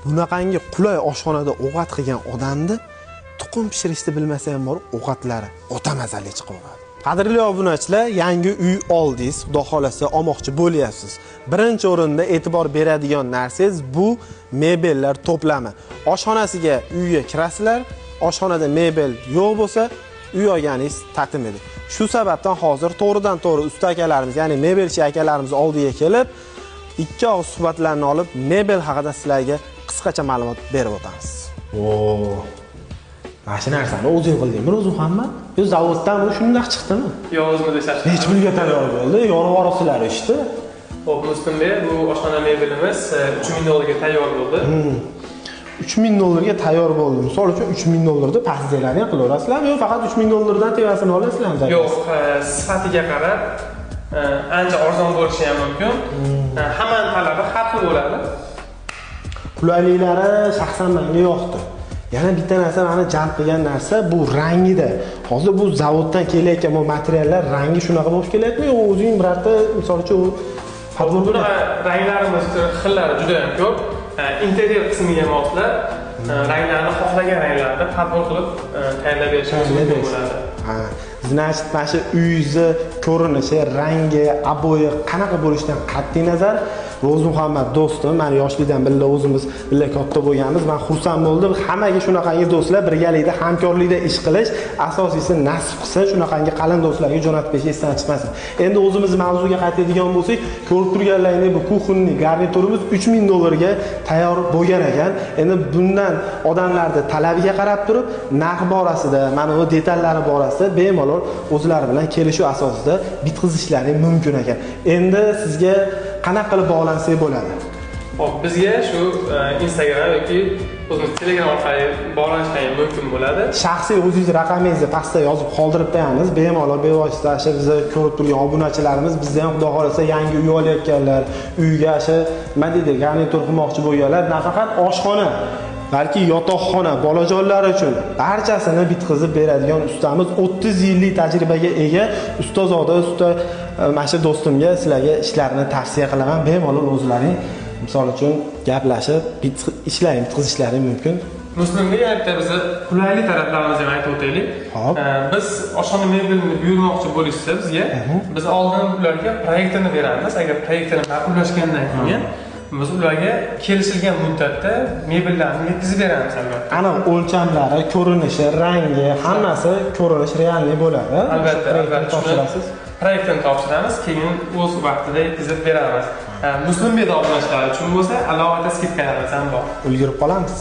bunaqangi qulay oshxonada ovqat qilgan odamni tuxum pishirishni bilmasa ham bor, ovqatlari o'ta mazali chiqaveradi. Qadrli obunachilar, yangi uy oldingiz, xudo xolasa olmoqchi bo'lyapsiz. Birinchi o'rinda e'tibor beradigan narsangiz bu mebellar to'plami. Oshxonasiga uyga kirasizlar, oshxonada mebel yo'q bo'lsa, uy olganingiz tatim edi. Shu sababdan hozir to'g'ridan-to'g'ri usta akalarimiz, ya'ni mebelchi akalarimiz oldiga kelib, ikki og'iz suhbatlarni olib, mebel haqida sizlarga qisqacha ma'lumot berib o'tamiz. Mana shu narsani o'zing qildingmi, Ro'zmuhamma? Yo, zavoddan bu shunday chiqdimi? Yo'q, o'zimda ishlashdim. Hech pulga tayyor bo'ldi, yorib orasizlar ishni. Xo'p, Muslimbek, bu oshxona mebelimiz 3000 dollarga tayyor bo'ldi. 3000 dollarga tayyor bo'ldi. Misol uchun 3000 dollarda pastdeklarni qilaverasizlarmi yo faqat 3000 dollardan tevasini olasizlarmi? Yo'q, sifatiga qarab ancha arzon bo'lishi ham mumkin. Hammaning talabi har xil bo'ladi. Qulayliklari shaxsan menga yoqdi. Yana bitta narsa meni jalb qilgan narsa bu rangida. Hozir bu zavoddan kelayotgan bu materiallar rangi shunaqa bo'lib kelyapmi yo o'zing birorta misol uchun buni ranglarimiz xillari juda ham ko'p. Interyer qismiga moslab ranglarni xohlagan ranglarda qabul qilib tayyorlab berishimiz mumkin bo'ladi. Значит, mana shu uyingizni ko'rinishi, rangi, aboyi qanaqa bo'lishidan qat'iy nazar Ro'zmuhammad do'stim, meni yoshlikdan birga o'zimiz birga katta bo'lganmiz. Men xursand bo'ldim. Hammaga shunaqangi do'stlar birgalikda hamkorlikda ish qilish, asosiysi nasib qilsa, shunaqangi qalin do'stlarga jo'natib berish esdan chiqmasin. Endi o'zimiz mavzuga qaytadigan bo'lsak, ko'rib turganlaringiz bu kuxunni garniturimiz 3000 dollarga tayyor bo'lgan ekan. Endi bundan odamlarning talabiga qarab turib, narx borasida, mana bu detallari borasida bemalol o'zlari bilan kelishuv asosida bitkazishlaring mumkin ekan. Endi sizga qanaqa qilib bog'lansak bo'ladi? Xo'p, bizga shu Instagram yoki o'zimiz Telegram orqali bog'lanishga mumkin bo'ladi. Shaxsiy o'zingiz raqamingizni pastda yozib qoldirib qo'yamiz. Bemalol bevosita bizni ko'rib turgan obunachilarimiz, bizda ham xudo xolasa yangi uy olayotganlar, uyga nima deydi, garnitur qilmoqchi bo'lganlar, nafaqat oshxona balki yotoqxona, bolajonlar uchun barchasini bitkazib beradigan ustamiz, 30 yillik tajribaga ega ustozoda usta mana shu do'stimga sizlarga ishlarini tavsiya qilaman. Bemalol o'zlaring misol uchun gaplashib, ishlaring, bitkazishlaring mumkin. Muslimga yana bizni qulaylik taraflarimizni ham aytib o'taylik. Biz oshxona mebelini buyurmoqchi bo'lishsa bizga, biz oldin ularga proyektini beramiz. Agar proyektini ma'qullashgandan keyin biz ularga kelishilgan muddatda mebellarni yetkazib beramiz albatta. Aniq o'lchamlari, ko'rinishi, rangi, hammasi ko'rinish realniy bo'ladi. Albatta, topshirasiz. Proyektini topshiramiz, keyin o'z vaqtida yetkazib beramiz. Muslimbek obunachilar uchun bo'lsa alohida skidkalarimiz ham bor. Ulgurib qolamiz.